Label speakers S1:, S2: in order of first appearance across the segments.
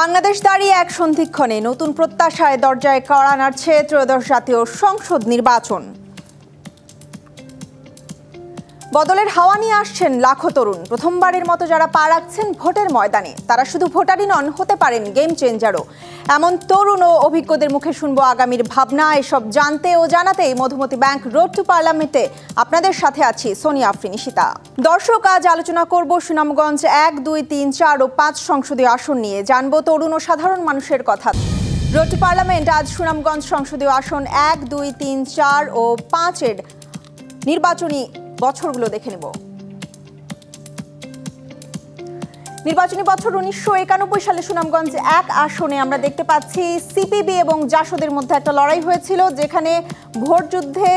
S1: বাংলাদেশ দাঁড়িয়ে এক সন্ধিক্ষণে নতুন প্রত্যাশায় দরজায় কড়া নাড়ছে ত্রয়োদশ জাতীয় সংসদ নির্বাচন। বদলের হাওয়া নিয়ে আসছেন লাখো তরুণ। প্রথমবারের মতো যারা পা রাখছেন ভোটের ময়দানে, তারা শুধু ভোটারই নন, হতে পারেন গেম চেঞ্জারও। এমন তরুণ ও অভিজ্ঞদের মুখে শুনবো আগামীর ভাবনা। এসব জানতে ও জানাতেই মধুমতি ব্যাংক রোড টু পার্লামেন্টে আপনাদের সাথে আছি সোনিয়া আফরিন ঈশিতা। দর্শক, আজ আলোচনা করব সুনামগঞ্জ 1, 2, 3, 4 ও 5 সংসদীয় আসন নিয়ে। জানবো তরুণ ও সাধারণ মানুষের কথা। রোড টু পার্লামেন্ট আজ সুনামগঞ্জ সংসদীয় আসন 1, 2, 3, 4 ও 5 এর নির্বাচনী বছরগুলো দেখে নেব। নির্বাচনী বছর 1991 সালে সুনামগঞ্জ 1 আসনে আমরা দেখতে পাচ্ছি সিপিবি এবং জাসদের মধ্যে একটা লড়াই হয়েছিল, যেখানে ভোট যুদ্ধে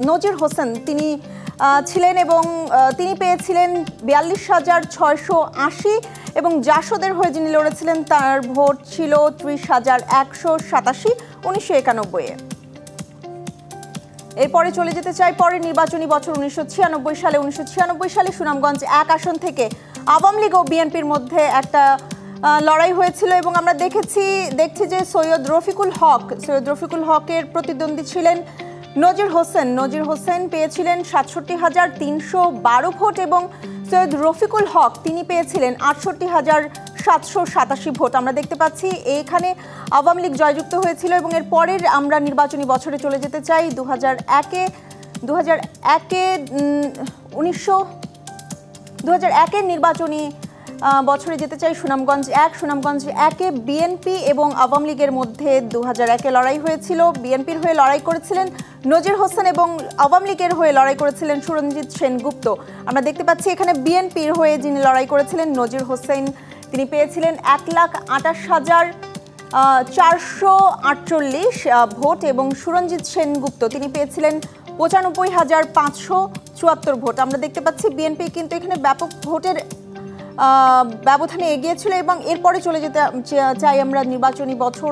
S1: নজির হোসেন তিনি ছিলেন এবং তিনি পেয়েছিলেন 42,680 এবং জাসদের হয়ে যিনি লড়েছিলেন তার ভোট ছিল 30,187 1991-এ। এরপরে চলে যেতে চাই পরের নির্বাচনী বছর 1996 সালে সুনামগঞ্জ 1 আসন থেকে আওয়ামী লীগ ও বিএনপির মধ্যে একটা লড়াই হয়েছিল এবং আমরা দেখছি যে সৈয়দ রফিকুল হকের প্রতিদ্বন্দ্বী ছিলেন নজির হোসেন পেয়েছিলেন 67,312 ভোট এবং সৈয়দ রফিকুল হক তিনি পেয়েছিলেন 68,787 ভোট। আমরা দেখতে পাচ্ছি এইখানে আওয়ামী লীগ জয়যুক্ত হয়েছিল এবং এর পরের আমরা নির্বাচনী বছরে চলে যেতে চাই 2001-এর নির্বাচনী বছরে যেতে চাই। সুনামগঞ্জ 1-এ বিএনপি এবং আওয়ামী লীগের মধ্যে 2001-এ লড়াই হয়েছিল। বিএনপির হয়ে লড়াই করেছিলেন নজির হোসেন এবং আওয়ামী লীগের হয়ে লড়াই করেছিলেন সুরঞ্জিত সেনগুপ্ত। আমরা দেখতে পাচ্ছি এখানে বিএনপির হয়ে যিনি লড়াই করেছিলেন নজির হোসেন, তিনি পেয়েছিলেন 1,68,448 ভোট এবং সুরঞ্জিত সেনগুপ্ত তিনি পেয়েছিলেন 95,574 ভোট। আমরা দেখতে পাচ্ছি বিএনপি কিন্তু এখানে ব্যাপক ভোটের ব্যবধানে এগিয়েছিল এবং এরপরে চলে যেতে চাই আমরা নির্বাচনী বছর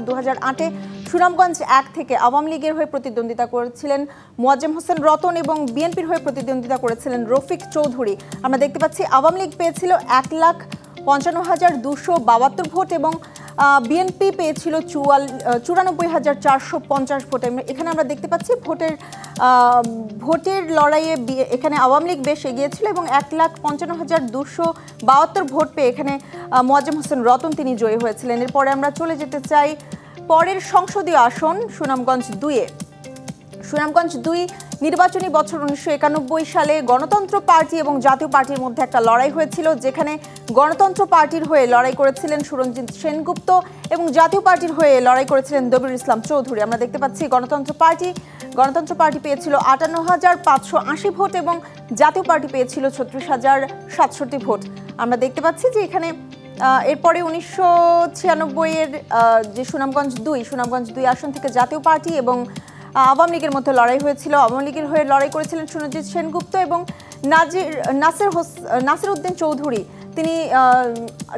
S1: 2008-এ সুনামগঞ্জ 1 থেকে আওয়ামী লীগের হয়ে প্রতিদ্বন্দ্বিতা করেছিলেন মোয়াজ্জেম হোসেন রতন এবং বিএনপির হয়ে প্রতিদ্বন্দ্বিতা করেছিলেন রফিক চৌধুরী। আমরা দেখতে পাচ্ছি আওয়ামী লীগ পেয়েছিল 1,55,272 ভোট এবং বিএনপি পেয়েছিল 94,450 ভোট। এখানে আমরা দেখতে পাচ্ছি ভোটের লড়াইয়ে এখানে আওয়ামী লীগ বেশ এগিয়েছিল এবং 1,55,272 ভোট পেয়ে এখানে মোয়াজ্জেম হোসেন রতন তিনি জয়ী হয়েছিলেন। এরপরে আমরা চলে যেতে চাই পরের সংসদীয় আসন সুনামগঞ্জ 2-এ। সুনামগঞ্জ 2 নির্বাচনী বছর 1991 সালে গণতন্ত্র পার্টি এবং জাতীয় পার্টির মধ্যে একটা লড়াই হয়েছিল, যেখানে গণতন্ত্র পার্টির হয়ে লড়াই করেছিলেন সুরঞ্জিত সেনগুপ্ত এবং জাতীয় পার্টির হয়ে লড়াই করেছিলেন দবির ইসলাম চৌধুরী। আমরা দেখতে পাচ্ছি গণতন্ত্র পার্টি পেয়েছিল 58,580 ভোট এবং জাতীয় পার্টি পেয়েছিল 36,067 ভোট। আমরা দেখতে পাচ্ছি যে এখানে এরপরে 1996-এর যে সুনামগঞ্জ 2 আসন থেকে জাতীয় পার্টি এবং আওয়ামী লীগের মধ্যে লড়াই হয়েছিল। আওয়ামী লীগের হয়ে লড়াই করেছিলেন সুরঞ্জিত সেনগুপ্ত এবং নাসির উদ্দিন চৌধুরী তিনি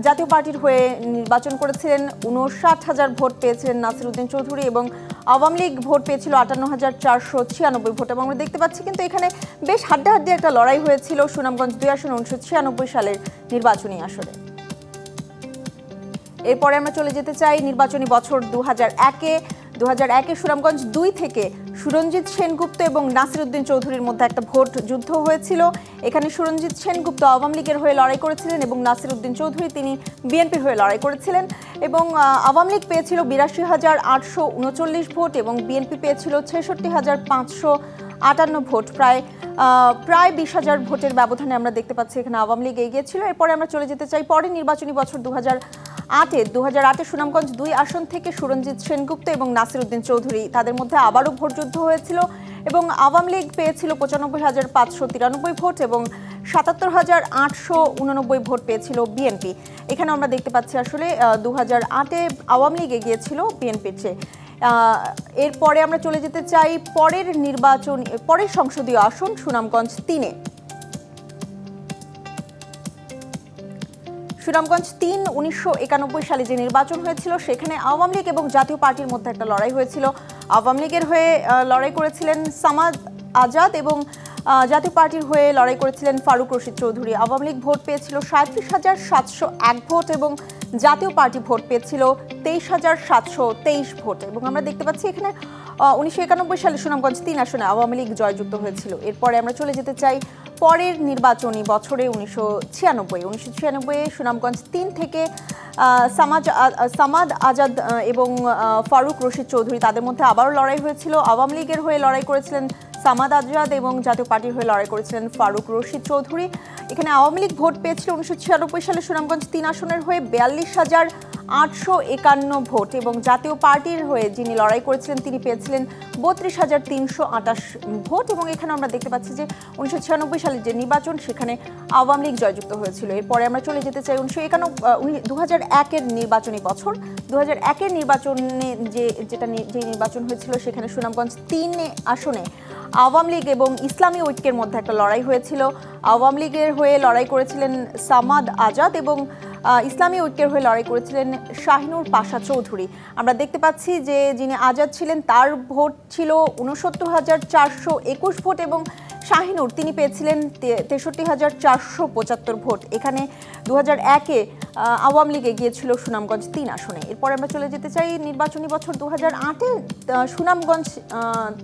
S1: জাতীয় পার্টির হয়ে নির্বাচন করেছিলেন। 59,000 ভোট পেয়েছিলেন নাসির উদ্দিন চৌধুরী এবং আওয়ামী লীগ ভোট পেয়েছিল 58,496 ভোট। এবং আমরা দেখতে পাচ্ছি কিন্তু এখানে বেশ হাড্ডাহাড্ডি একটা লড়াই হয়েছিল সুনামগঞ্জ 2 আসন 1996 সালের নির্বাচনী আসরে। এরপরে আমরা চলে যেতে চাই নির্বাচনী বছর 2001-এ সুনামগঞ্জ 2 থেকে সুরঞ্জিত সেনগুপ্ত এবং নাসির উদ্দিন চৌধুরীর মধ্যে একটা ভোট যুদ্ধ হয়েছিল। এখানে সুরঞ্জিত সেনগুপ্ত আওয়ামী লীগের হয়ে লড়াই করেছিলেন এবং নাসির উদ্দিন চৌধুরী তিনি বিএনপির হয়ে লড়াই করেছিলেন এবং আওয়ামী লীগ পেয়েছিল 82,839 ভোট এবং বিএনপি পেয়েছিল 66,558 ভোট। প্রায় 20,000 ভোটের ব্যবধানে আমরা দেখতে পাচ্ছি এখানে আওয়ামী লীগ এগিয়েছিল। এরপরে আমরা চলে যেতে চাই পরের নির্বাচনী বছর 2008-এ সুনামগঞ্জ 2 আসন থেকে সুরঞ্জিত সেনগুপ্ত এবং নাসির উদ্দিন চৌধুরী তাদের মধ্যে আবারও ভোট যুদ্ধ হয়েছিল এবং আওয়ামী লীগ পেয়েছিল 95,593 ভোট এবং 77,889 ভোট পেয়েছিল বিএনপি। এখানে আমরা দেখতে পাচ্ছি আসলে 2008-এ আওয়ামী লীগ এগিয়েছিল বিএনপির চেয়ে। এরপরে আমরা চলে যেতে চাই পরের সংসদীয় আসন সুনামগঞ্জ 3-এ। সুনামগঞ্জ 1991 সালে যে নির্বাচন হয়েছিল সেখানে আওয়ামী লীগ এবং জাতীয় পার্টির মধ্যে একটা লড়াই হয়েছিল। আওয়ামী লীগের হয়ে লড়াই করেছিলেন সামাদ আজাদ এবং জাতীয় পার্টির হয়ে লড়াই করেছিলেন ফারুক রশিদ চৌধুরী। আওয়ামী লীগ ভোট পেয়েছিল 37,701 ভোট এবং জাতীয় পার্টি ভোট পেয়েছিল 23,723 ভোট। এবং আমরা দেখতে পাচ্ছি এখানে 1991 সালে সুনামগঞ্জ 3 আসনে আওয়ামী লীগ জয়যুক্ত হয়েছিল। এরপরে আমরা চলে যেতে চাই পরের নির্বাচনী বছরে 1996 সুনামগঞ্জ 3 থেকে সামাদ আজাদ এবং ফারুক রশিদ চৌধুরী তাদের মধ্যে আবারও লড়াই হয়েছিল। আওয়ামী লীগের হয়ে লড়াই করেছিলেন সামাদ আজাদ এবং জাতীয় পার্টির হয়ে লড়াই করেছিলেন ফারুক রশিদ চৌধুরী। এখানে আওয়ামী লীগ ভোট পেয়েছিল 1996 সালে সুনামগঞ্জ 3 আসনের হয়ে 42,851 ভোট এবং জাতীয় পার্টির হয়ে যিনি লড়াই করেছিলেন তিনি পেয়েছিলেন 32,328 ভোট। এবং এখানে আমরা দেখতে পাচ্ছি যে 1996 সালের যে নির্বাচন সেখানে আওয়ামী লীগ জয়যুক্ত হয়েছিল। এরপরে আমরা চলে যেতে চাই 2001-এর নির্বাচনী বছর। 2001-এর নির্বাচনে যে নির্বাচন হয়েছিল সেখানে সুনামগঞ্জ 3 আসনে আওয়ামী লীগ এবং ইসলামী ঐক্যের মধ্যে একটা লড়াই হয়েছিল। আওয়ামী লীগের হয়ে লড়াই করেছিলেন সামাদ আজাদ এবং ইসলামী ঐক্যের হয়ে লড়াই করেছিলেন শাহিনুর পাশা চৌধুরী। আমরা দেখতে পাচ্ছি যে যিনি আজাদ ছিলেন তার ভোট ছিল 69,421 ভোট এবং শাহিনুর তিনি পেয়েছিলেন 63,475 ভোট। এখানে 2001-এ আওয়ামী লীগ এগিয়েছিল সুনামগঞ্জ 3 আসনে। এরপর আমরা চলে যেতে চাই নির্বাচনী বছর 2008-এ সুনামগঞ্জ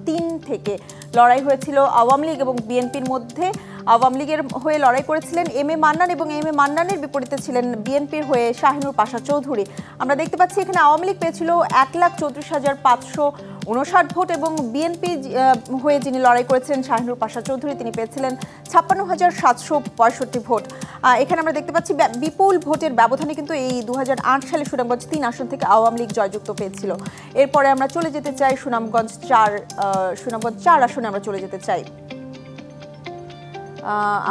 S1: 3 থেকে লড়াই হয়েছিল আওয়ামী লীগ এবং বিএনপির মধ্যে। আওয়ামী লীগের হয়ে লড়াই করেছিলেন এম এ মান্নান এবং এম এ মান্নানের বিপরীতে ছিলেন বিএনপির হয়ে শাহিনুর পাশা চৌধুরী। আমরা দেখতে পাচ্ছি এখানে আওয়ামী লীগ পেয়েছিল 1,34,559 ভোট এবং বিএনপি হয়ে যিনি লড়াই করেছিলেন শাহিনুর পাশা চৌধুরী তিনি পেয়েছিলেন 56,765 ভোট। এখানে আমরা দেখতে পাচ্ছি বিপুল ভোটের ব্যবধানে কিন্তু এই 2008 সালে সুনামগঞ্জ 3 আসন থেকে আওয়ামী লীগ জয়যুক্ত পেয়েছিল। এরপরে আমরা চলে যেতে চাই সুনামগঞ্জ 4 আসনে আমরা চলে যেতে চাই।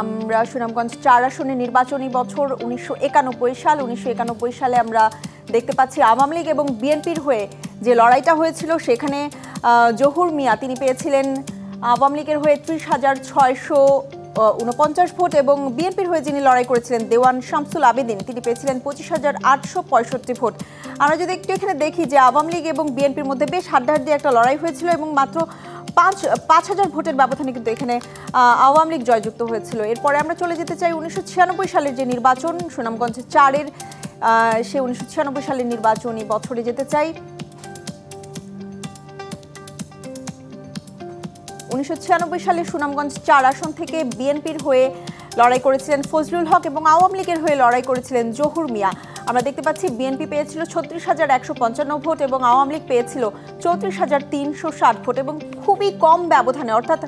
S1: আমরা সুনামগঞ্জ 4 আসনের নির্বাচনী বছর 1991 সালে আমরা দেখতে পাচ্ছি আওয়ামী লীগ এবং বিএনপির হয়ে যে লড়াইটা হয়েছিল সেখানে জহুর মিয়া তিনি পেয়েছিলেন আওয়ামী লীগের হয়ে 30,649 ভোট এবং বিএনপির হয়ে যিনি লড়াই করেছিলেন দেওয়ান শামসুল আবেদিন তিনি পেয়েছিলেন 25,865 ভোট। আমরা যদি একটু এখানে দেখি যে আওয়ামী লীগ এবং বিএনপির মধ্যে বেশ হাড্ডাহাড্ডি একটা লড়াই হয়েছিল এবং মাত্র 5,000 ভোটের ব্যবধানে কিন্তু এখানে আওয়ামী লীগ জয়যুক্ত হয়েছিল। এরপরে আমরা চলে যেতে চাই 1996 সালের যে নির্বাচন সুনামগঞ্জ 4-এর সে 1996 সালের নির্বাচনী বছরে যেতে চাই। 1996 সালে সুনামগঞ্জ 4 আসন থেকে বিএনপির হয়ে লড়াই করেছিলেন ফজলুল হক এবং আওয়ামী লীগের হয়ে লড়াই করেছিলেন জহুর মিয়া। আমরা দেখতে পাচ্ছি বিএনপি পেয়েছিল 36,155 ভোট এবং আওয়ামী লীগ পেয়েছিল 34,360 ভোট এবং খুবই কম ব্যবধানে অর্থাৎ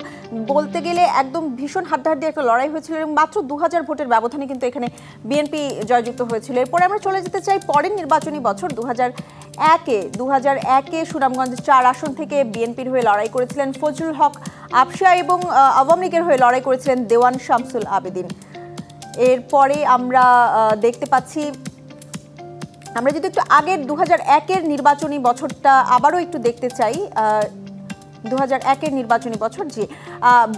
S1: বলতে গেলে একদম ভীষণ হাড্ডাহাড্ডি একটা লড়াই হয়েছিল এবং মাত্র 2000 ভোটের ব্যবধানে কিন্তু এখানে বিএনপি জয়যুক্ত হয়েছিল। এরপরে আমরা চলে যেতে চাই পরের নির্বাচনী বছর 2001-এ সুনামগঞ্জ 4 আসন থেকে বিএনপির হয়ে লড়াই করেছিলেন ফজলুল হক আফশা এবং আওয়ামী লীগের হয়ে লড়াই করেছিলেন দেওয়ান শামসুল আবেদিন। এরপরে আমরা দেখতে পাচ্ছি আমরা যদি একটু আগের 2001-এর নির্বাচনী বছরটা আবারও একটু দেখতে চাই। 2001-এর নির্বাচনী বছর যে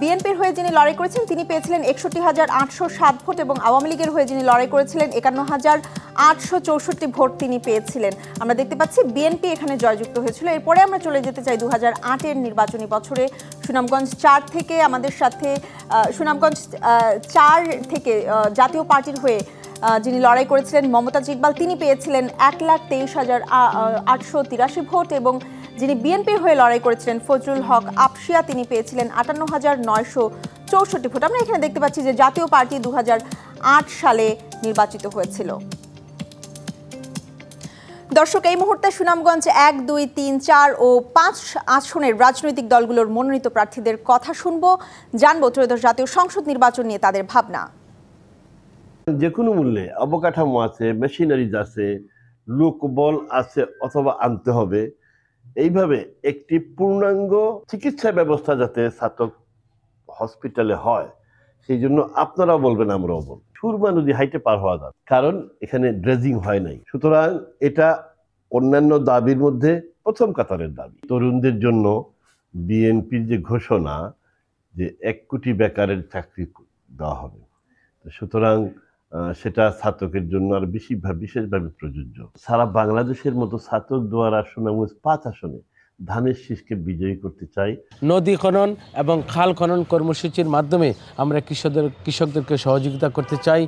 S1: বিএনপির হয়ে যিনি লড়াই করেছিলেন তিনি পেয়েছিলেন 61,807 ভোট এবং আওয়ামী লীগের হয়ে যিনি লড়াই করেছিলেন 51,864 ভোট তিনি পেয়েছিলেন। আমরা দেখতে পাচ্ছি বিএনপি এখানে জয়যুক্ত হয়েছিল। এরপরে আমরা চলে যেতে চাই 2008-এর নির্বাচনী বছরে সুনামগঞ্জ 4 থেকে আমাদের সাথে সুনামগঞ্জ 4 থেকে জাতীয় পার্টির হয়ে যিনি লড়াই করেছিলেন মমতাজ ইকবাল তিনি পেয়েছিলেন 1,23,883 ভোট এবং যিনি বিএনপির হয়ে লড়াই করেছিলেন ফজলুল হক আফশিয়া তিনি পেয়েছিলেন 58,964 ভোট। আমরা এখানে দেখতে পাচ্ছি যে জাতীয় পার্টি 2008 সালে নির্বাচিত হয়েছিল। দর্শক এই মুহূর্তে সুনামগঞ্জ 1, 2, 3, 4 ও 5 আসনের রাজনৈতিক দলগুলোর মনোনীত প্রার্থীদের কথা শুনবো, জানবো ত্রয়োদশ জাতীয় সংসদ নির্বাচন নিয়ে তাদের ভাবনা।
S2: যে কোনো মূল্যে অবকাঠামো আছে, মেশিনারিজ আছে, লোকবল আছে অথবা আনতে হবে। এইভাবে একটি পূর্ণাঙ্গ চিকিৎসা ব্যবস্থা যাতে ছাতক হসপিটালে হয় সেই জন্য আপনারা বলবেন আমরাও বলব। সুরমা নদী হাইটে পার হওয়া যাবে, কারণ এখানে ড্রেজিং হয় নাই। সুতরাং এটা অন্যান্য দাবির মধ্যে প্রথম কাতারের দাবি। তরুণদের জন্য বিএনপির যে ঘোষণা যে 1 কোটি বেকারের চাকরি দেওয়া হবে, সুতরাং সেটা ছাতকের জন্য আর বিশেষভাবে প্রযোজ্য। সারা বাংলাদেশের মতো ছাতক দুয়ারা সুনামগঞ্জ 5 আসনে ধানের শীষকে বিজয়ী করতে চাই।
S3: নদী খনন এবং খাল খনন কর্মসূচির মাধ্যমে আমরা কৃষকদেরকে সহযোগিতা করতে চাই।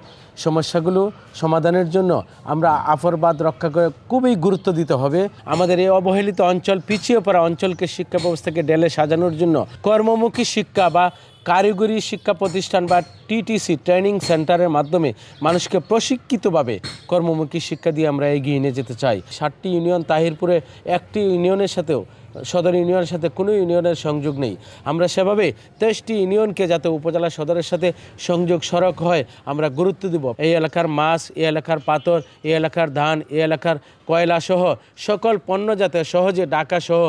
S3: সমস্যাগুলো সমাধানের জন্য আমরা আফরবাদ রক্ষা করে খুবই গুরুত্ব দিতে হবে। আমাদের এই অবহেলিত অঞ্চল, পিছিয়ে পড়া অঞ্চলকে শিক্ষা ব্যবস্থাকে ঢেলে সাজানোর জন্য কর্মমুখী শিক্ষা বা কারিগরি শিক্ষা প্রতিষ্ঠান বা টিটিসি ট্রেনিং সেন্টারের মাধ্যমে মানুষকে প্রশিক্ষিতভাবে কর্মমুখী শিক্ষা দিয়ে আমরা এগিয়ে নিয়ে যেতে চাই। 7টি ইউনিয়ন, তাহিরপুরে একটি ইউনিয়নের সাথেও, সদর ইউনিয়নের সাথে কোনো ইউনিয়নের সংযোগ নেই। আমরা সেভাবে 23টি ইউনিয়নকে যাতে উপজেলা সদরের সাথে সংযোগ সড়ক হয় আমরা গুরুত্ব দেব। এই এলাকার মাছ, এই এলাকার পাথর, এই এলাকার ধান, এই এলাকার কয়লা সহ সকল পণ্য যাতে সহজে ঢাকা সহ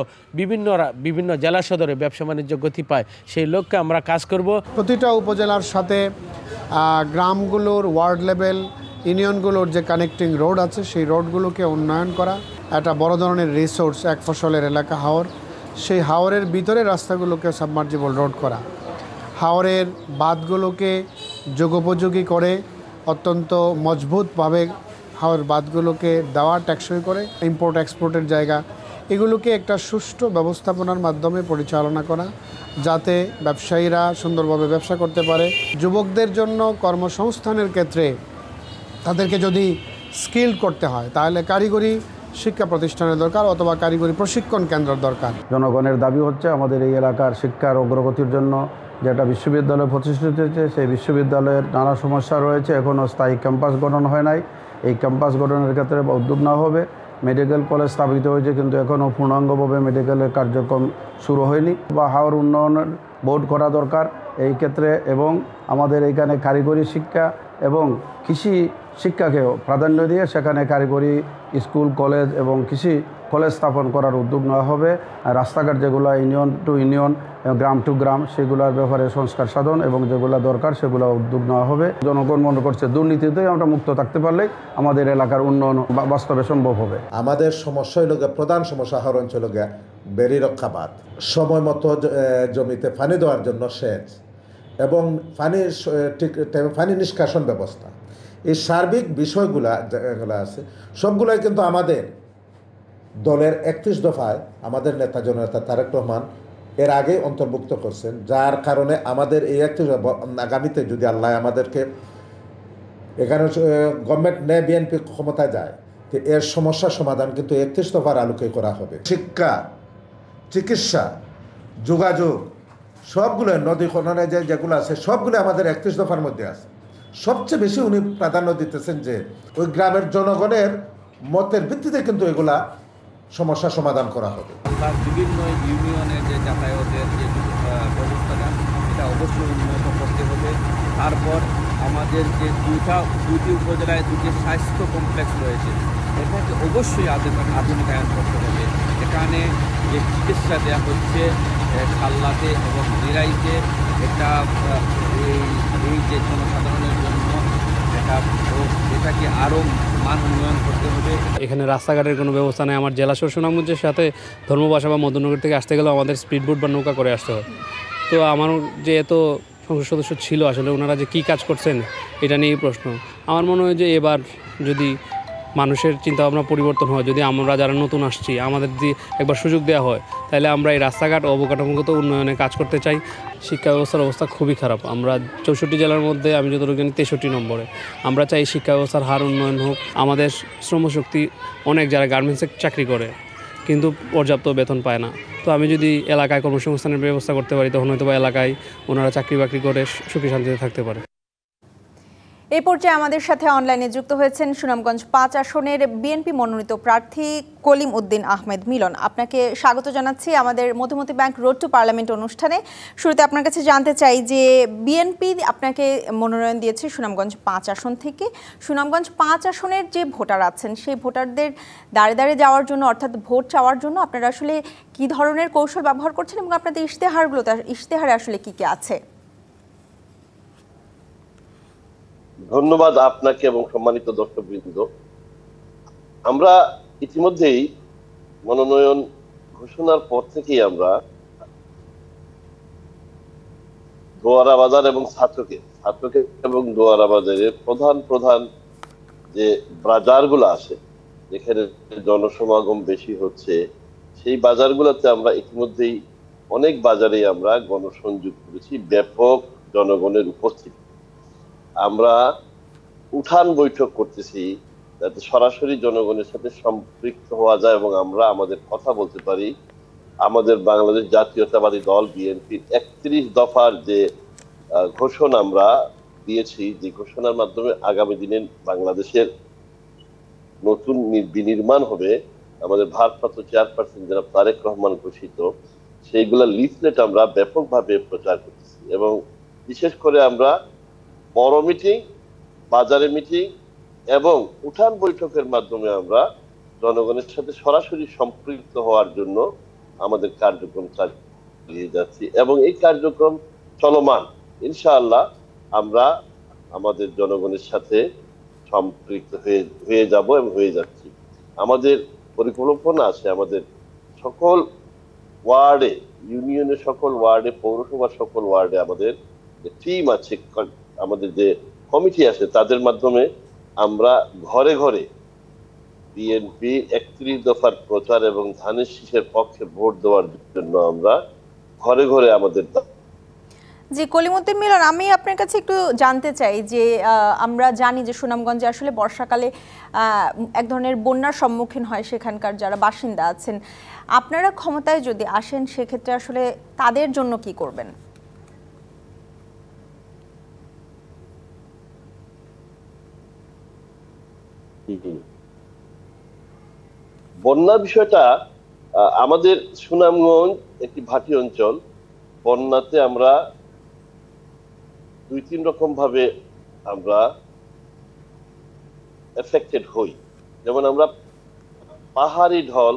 S3: বিভিন্ন জেলা সদরে ব্যবসা বাণিজ্য গতি পায়, সেই লক্ষ্যে আমরা কাজ করব।
S4: প্রতিটা উপজেলার সাথে গ্রামগুলোর ওয়ার্ড লেভেল ইউনিয়নগুলোর যে কানেক্টিং রোড আছে সেই রোডগুলোকে উন্নয়ন করা, একটা বড় ধরনের রিসোর্স এক ফসলের এলাকা হাওর, সেই হাওরের ভিতরে রাস্তাগুলোকে সাবমার্জিবল রোড করা, হাওরের বাঁধগুলোকে যোগোপযোগী করে অত্যন্ত মজবুতভাবে হাওর বাঁধগুলোকে দেওয়া টেকসই করে, ইম্পোর্ট এক্সপোর্টের জায়গা এগুলোকে একটা সুষ্ঠু ব্যবস্থাপনার মাধ্যমে পরিচালনা করা, যাতে ব্যবসায়ীরা সুন্দরভাবে ব্যবসা করতে পারে। যুবকদের জন্য কর্মসংস্থানের ক্ষেত্রে তাদেরকে যদি স্কিল করতে হয় তাহলে কারিগরি শিক্ষা প্রতিষ্ঠানের দরকার অথবা কারিগরি প্রশিক্ষণ কেন্দ্রের দরকার।
S5: জনগণের দাবি হচ্ছে আমাদের এই এলাকার শিক্ষার অগ্রগতির জন্য যেটা বিশ্ববিদ্যালয় প্রতিষ্ঠিত হয়েছে, সেই বিশ্ববিদ্যালয়ের নানা সমস্যা রয়েছে, এখনও স্থায়ী ক্যাম্পাস গঠন হয় নাই। এই ক্যাম্পাস গঠনের ক্ষেত্রে উদ্যোগ নেওয়া হবে। মেডিকেল কলেজ স্থাপিত হয়েছে কিন্তু এখনও পূর্ণাঙ্গভাবে মেডিকেলের কার্যক্রম শুরু হয়নি, বা হাওর উন্নয়নের বোর্ড করা দরকার এই ক্ষেত্রে। এবং আমাদের এইখানে কারিগরি শিক্ষা এবং কৃষি শিক্ষাকেও প্রাধান্য দিয়ে সেখানে কারিগরি স্কুল, কলেজ এবং কৃষি কলেজ স্থাপন করার উদ্যোগ নেওয়া হবে। রাস্তাঘাট যেগুলো ইউনিয়ন টু ইউনিয়ন, গ্রাম টু গ্রাম, সেগুলোর ব্যাপারে সংস্কার সাধন এবং যেগুলো দরকার সেগুলো উদ্যোগ নেওয়া হবে। জনগণ মনে করছে দুর্নীতিতে আমরা মুক্ত থাকতে পারলেই আমাদের এলাকার উন্নয়ন বাস্তবে সম্ভব হবে।
S6: আমাদের সমস্যা হইল প্রধান সমস্যা হাওর অঞ্চল বেড়ি রক্ষাবাদ, সময় মতো জমিতে পানি দেওয়ার জন্য সেচ এবং পানি নিষ্কাশন ব্যবস্থা, এই সার্বিক বিষয়গুলা যেগুলো আছে সবগুলাই কিন্তু আমাদের দলের 31 দফায় আমাদের নেতা জননেতা তারেক রহমান এর আগে অন্তর্ভুক্ত করছেন, যার কারণে আমাদের এই 31 আগামীতে যদি আল্লাহ আমাদেরকে এখানে গভর্নমেন্ট নেয়, বিএনপি ক্ষমতায় যায়, তো এর সমস্যার সমাধান কিন্তু 31 দফার আলোকে করা হবে। শিক্ষা, চিকিৎসা, যোগাযোগ সবগুলো, নদী খননে যেগুলো আছে সবগুলো আমাদের 31 দফার মধ্যে আছে। সবচেয়ে বেশি উনি প্রাধান্য দিতেছেন যে ওই গ্রামের জনগণের মতের ভিত্তিতে কিন্তু এগুলা সমস্যা সমাধান করা হবে।
S7: বিভিন্ন ইউনিয়নের যে যাতায়াতের যে ব্যবস্থাটা এটা অবশ্যই উন্নত করতে হবে। তারপর আমাদের যে দুটি উপজেলায় দুটি স্বাস্থ্য কমপ্লেক্স রয়েছে, এটাকে অবশ্যই আধুনিকায়ন করতে হবে। এখানে যে চিকিৎসা দেওয়া হচ্ছে খাল্লাতে এবং নিরাইতে, এটা এই যে জনসাধারণের জন্য এটাকে আরও মান উন্নয়ন করতে হবে।
S8: এখানে রাস্তাঘাটের কোনো ব্যবস্থা নেই। আমার জেলা সুনামগঞ্জের সাথে ধর্মবাসা বা মধ্যনগর থেকে আসতে গেলেও আমাদের স্পিড বোট বা নৌকা করে আসতে হয়। তো আমার যে এত সংসদ সদস্য ছিল, আসলে ওনারা যে কী কাজ করছেন এটা নিয়েই প্রশ্ন। আমার মনে হয় যে এবার যদি মানুষের চিন্তাভাবনা পরিবর্তন হয়, যদি আমরা যারা নতুন আসছি আমাদের যদি একবার সুযোগ দেওয়া হয়, তাহলে আমরা এই রাস্তাঘাট অবকাঠামোগত উন্নয়নে কাজ করতে চাই। শিক্ষা ব্যবস্থার অবস্থা খুবই খারাপ। আমরা 64 জেলার মধ্যে আমি যতটুকু জানি 63 নম্বরে। আমরা চাই শিক্ষা ব্যবস্থার হার উন্নয়ন হোক। আমাদের শ্রমশক্তি অনেক যারা গার্মেন্টসে চাকরি করে কিন্তু পর্যাপ্ত বেতন পায় না। তো আমি যদি এলাকায় কর্মসংস্থানের ব্যবস্থা করতে পারি, তখন হয়তো বা এলাকায় ওনারা চাকরি বাকরি করে সুখী শান্তিতে থাকতে পারে।
S1: এই পর্যায়ে আমাদের সাথে অনলাইনে যুক্ত হয়েছেন সুনামগঞ্জ 5 আসনের বিএনপি মনোনীত প্রার্থী কলিম উদ্দিন আহমেদ মিলন। আপনাকে স্বাগত জানাচ্ছি আমাদের Madhumati bank road to parliament অনুষ্ঠানে। শুরুতে আপনার কাছে জানতে চাই যে বিএনপি আপনাকে মনোনয়ন দিয়েছে সুনামগঞ্জ 5 আসন থেকে। সুনামগঞ্জ 5 আসনের যে ভোটার আছেন সেই ভোটারদের দাঁড়ে দাঁড়ে যাওয়ার জন্য, অর্থাৎ ভোট চাওয়ার জন্য আপনারা আসলে কি ধরনের কৌশল ব্যবহার করছেন এবং আপনাদের ইশতেহারে আসলে কি কি আছে?
S2: ধন্যবাদ আপনাকে এবং সম্মানিত দর্শকবৃন্দ। আমরা ইতিমধ্যেই মনোনয়ন ঘোষণার পর থেকেই আমরা দোয়ারা বাজার এবং ছাত্রকে এবং দোয়ারা বাজারের প্রধান যে বাজারগুলো আছে, যেখানে জনসমাগম বেশি হচ্ছে, সেই বাজারগুলোতে আমরা ইতিমধ্যেই অনেক বাজারে আমরা গণসংযোগ করেছি ব্যাপক জনগণের উপস্থিতি। আমরা উঠান বৈঠক করতেছি যাতে সরাসরি জনগণের সাথে সম্পৃক্ত হওয়া যায় এবং আমরা আমাদের কথা বলতে পারি। আমাদের বাংলাদেশ জাতীয়তাবাদী দল বিএনপির 31 দফার যে ঘোষণা আমরা দিয়েছি, যে ঘোষণার মাধ্যমে আগামী দিনে বাংলাদেশের নতুন বিনির্মাণ হবে, আমাদের ভারপ্রাপ্ত চেয়ারপারসন জনাব তারেক রহমান ঘোষিত, সেইগুলা লিফলেট আমরা ব্যাপকভাবে প্রচার করতেছি এবং বিশেষ করে আমরা বড় মিটিং, বাজারে মিটিং এবং উঠান বৈঠকের মাধ্যমে আমরা জনগণের সাথে সরাসরি সম্পৃক্ত হওয়ার জন্য আমাদের কার্যক্রম চালিয়ে যাচ্ছি এবং এই কার্যক্রম চলমান। ইনশাআল্লাহ আমরা আমাদের জনগণের সাথে সম্পৃক্ত হয়ে যাব এবং হয়ে যাচ্ছি। আমাদের পরিকল্পনা আছে আমাদের সকল ওয়ার্ডে, ইউনিয়নের সকল ওয়ার্ডে, পৌরসভার সকল ওয়ার্ডে আমাদের যে টিম আছে, আমাদের যে কমিটি আছে, তাদের মাধ্যমে আমরা ঘরে ঘরে বিএনপি 31 দফার প্রচার এবং ধানের শীষের পক্ষে ভোট দেওয়ার জন্য আমরা ঘরে ঘরে আমাদের।
S1: জি কলিমুদ্দিন মিলন, আমি আপনার কাছে একটু জানতে চাই যে আমরা জানি যে সুনামগঞ্জে আসলে বর্ষাকালে এক ধরনের বন্যার সম্মুখীন হয় সেখানকার যারা বাসিন্দা আছেন। আপনারা ক্ষমতায় যদি আসেন সেক্ষেত্রে আসলে তাদের জন্য কি করবেন?
S2: বন্যার বিষয়টা আমাদের সুনামগঞ্জ একটি ভাটি অঞ্চল। বন্যাতে আমরা 2-3 রকম ভাবে আমরা এফেক্টেড হই। যেমন আমরা পাহাড়ি ঢল,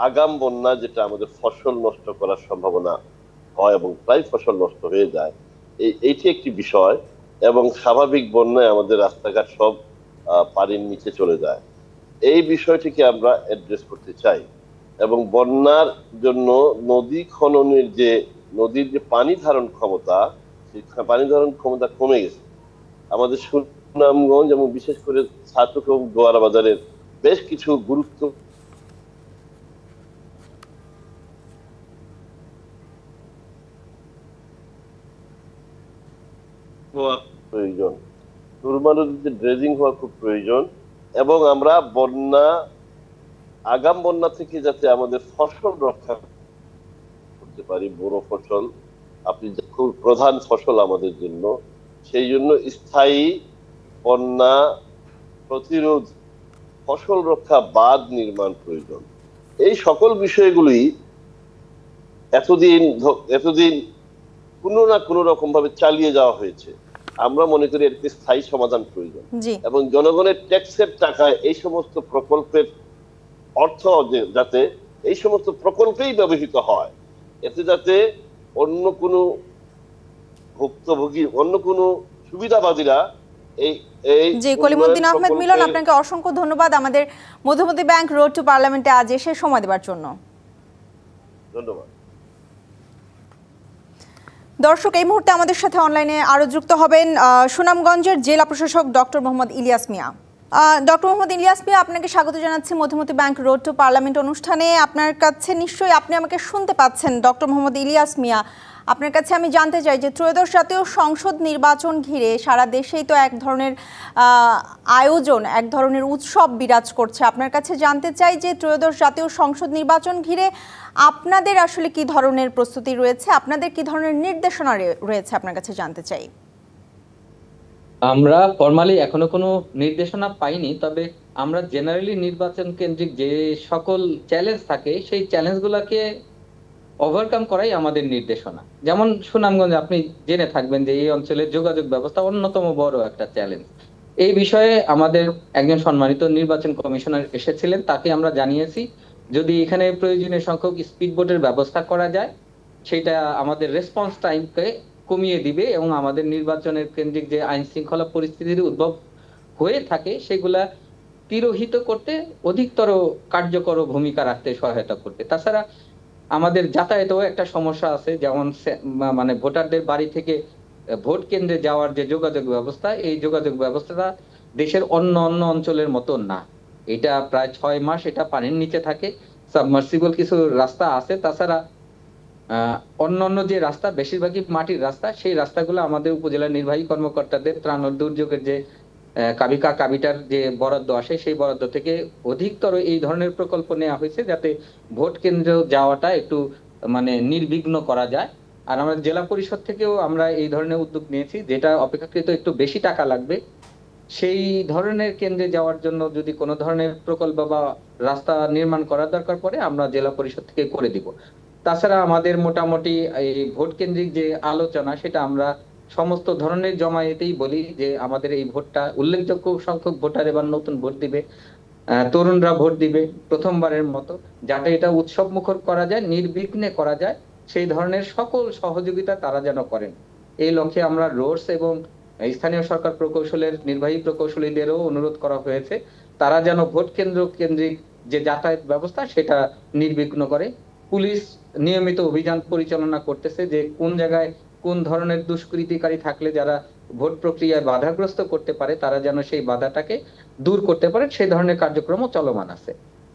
S2: আগাম বন্যা, যেটা আমাদের ফসল নষ্ট করার সম্ভাবনা হয় এবং প্রায় ফসল নষ্ট হয়ে যায়, এইটি একটি বিষয়। এবং স্বাভাবিক বন্যায় আমাদের রাস্তাঘাট সব পানির নিচে চলে যায়। এই বিষয়টিকে আমরা অ্যাড্রেস করতে চাই এবং বন্যার জন্য নদী খননের যে নদীর যে পানি ধারণ ক্ষমতা, সেই পানি ধারণ ক্ষমতা কমে গেছে। আমাদের সুনামগঞ্জ এবং বিশেষ করে ছাতক এবং দোয়ারা বাজারের বেশ কিছু গুরুত্ব হওয়া প্রয়োজন, সুরমা নদীতে ড্রেজিং হওয়া খুব প্রয়োজন এবং আমরা আগাম বন্যা থেকে যাতে আমাদের ফসল রক্ষা করতে পারি, বড় ফসল, আপনি খুব প্রধান ফসল আমাদের জন্য, সেই জন্য স্থায়ী বন্যা প্রতিরোধ ফসল রক্ষা বাঁধ নির্মাণ প্রয়োজন। এই সকল বিষয়গুলি এতদিন কোনো না কোনো রকম ভাবে চালিয়ে যাওয়া হয়েছে। আমরা মনে করি এর স্থায়ী সমাধান প্রয়োজন এবং জনগণের ট্যাক্সের টাকায় এই সমস্ত প্রকল্পের অর্থ যাতে এই সমস্ত প্রকল্পেই ব্যবহৃত হয়, এতে যাতে অন্য কোনো ভুক্তভোগী, অন্য কোনো সুবিধাবাদীরা
S1: জি কলিমুদ্দিন আহমেদ মিলন, আপনাকে অসংখ্য ধন্যবাদ আমাদের মধুমতি ব্যাংক রোড টু পার্লামেন্টে আজ এসে সময় দেওয়ার জন্য।
S2: ধন্যবাদ।
S1: দর্শক, এই মুহূর্তে আমাদের সাথে অনলাইনে আরো যুক্ত হবেন সুনামগঞ্জের জেলা প্রশাসক ডক্টর মোহাম্মদ ইলিয়াস মিয়া। ডক্টর মোহাম্মদ ইলিয়াস মিয়া, আপনাকে স্বাগত জানাচ্ছি Madhumati bank road to parliament অনুষ্ঠানে। আপনার কাছে নিশ্চয়ই, আপনি আমাকে শুনতে পাচ্ছেন ডক্টর মোহাম্মদ ইলিয়াস মিয়া, আপনার কাছে আমি জানতে চাই যে ত্রয়োদশ জাতীয় সংসদ নির্বাচন ঘিরে সারা দেশেই তো এক ধরনের আয়োজন, এক ধরনের উৎসব বিরাজ করছে। আপনার কাছে জানতে চাই যে ত্রয়োদশ জাতীয় সংসদ নির্বাচন ঘিরে আপনাদের আসলে কি ধরনের প্রস্তুতি রয়েছে, আপনাদের কি ধরনের নির্দেশনা রয়েছে, আপনার কাছে জানতে চাই।
S9: আমরা ফরমালি এখনো কোনো নির্দেশনা পাইনি, তবে আমরা জেনারেলি নির্বাচন কেন্দ্রিক যে সকল চ্যালেঞ্জ থাকে সেই চ্যালেঞ্জগুলোকে ওভারকাম করাই আমাদের নির্দেশনা। যেমন সুনামগঞ্জ আপনি জেনে থাকবেন যে এই অঞ্চলের যোগাযোগ ব্যবস্থা অন্যতম বড় একটা চ্যালেঞ্জ। এই বিষয়ে আমাদের একজন সম্মানিত নির্বাচন কমিশনার এসেছিলেন, তাকে আমরা জানিয়েছি যদি এখানে প্রয়োজনীয় সংখ্যক স্পিড বোটের ব্যবস্থা করা যায় সেটা আমাদের রেসপন্স টাইমকে কমিয়ে দিবে এবং আমাদের নির্বাচনের কেন্দ্রিক যে আইন শৃঙ্খলা পরিস্থিতির উদ্ভব হয়ে থাকে সেগুলা তিরোহিত করতে অধিকতর কার্যকর ভূমিকা রাখতে সহায়তা করবে। তাছাড়া আমাদের যাতায়াতেও একটা সমস্যা আছে, যেমন মানে ভোটারদের বাড়ি থেকে ভোট কেন্দ্রে যাওয়ার যে যোগাযোগ ব্যবস্থা, এই যোগাযোগ ব্যবস্থাটা দেশের অন্য অঞ্চলের মতো না। এটা প্রায় 6 মাস এটা পানির নিচে থাকে, সাবমার্সিবল কিছু রাস্তা আছে, তাছাড়া অন্যান্য যে রাস্তা বেশিরভাগই মাটির রাস্তা, সেই রাস্তাগুলো আমাদের উপজেলা নির্বাহী কর্মকর্তাদের ত্রাণ ও দুর্যোগের যে কাবিটার যে বরাদ্দ আসে, সেই বরাদ্দ থেকে অধিকতর এই ধরনের প্রকল্প নেওয়া হয়েছে যাতে ভোট কেন্দ্রে যাওয়াটা একটু মানে নির্বিঘ্ন করা যায়। আর আমরা জেলা পরিষদ থেকেও আমরা এই ধরনের উদ্যোগ নিয়েছি, যেটা অপেক্ষাকৃত একটু বেশি টাকা লাগবে সেই ধরনের কেন্দ্রে যাওয়ার জন্য যদি কোনো ধরনের প্রকল্প বা রাস্তা নির্মাণ করার দরকার পড়ে আমরা জেলা পরিষদ থেকে করে দিব। তাছাড়া আমাদের মোটামুটি এই ভোট কেন্দ্রিক যে আলোচনা, সেটা আমরা সমস্ত ধরনের জমায়েতেই বলি যে আমাদের এই ভোটটা উল্লেখযোগ্য সংখ্যক ভোটার এবার নতুন ভোট দিবে, তরুণরা ভোট দিবে প্রথমবারের মতো, যাতে এটা উৎসব মুখর করা যায়, নির্বিঘ্নে করা যায়, সেই ধরনের সকল সহযোগিতা তারা যেন করেন। এই লক্ষ্যে আমরা রোডস এবং স্থানীয় সরকার প্রকৌশলের নির্বাহী প্রকৌশলীদেরও অনুরোধ করা হয়েছে তারা যেন ভোট কেন্দ্রিক যে যাতায়াত ব্যবস্থা সেটা নির্বিঘ্ন করে। পুলিশ নিয়মিত অভিযান পরিচালনা করতেছে যে কোন জায়গায় কোন ধরনের দুষ্কৃতিকারী থাকলে যারা ভোট প্রক্রিয়ায় বাধাগ্রস্ত করতে পারে তারা যেন সেই বাধাটাকে দূর করতে পারে, সেই ধরনের কার্যক্রমও চলমান আছে।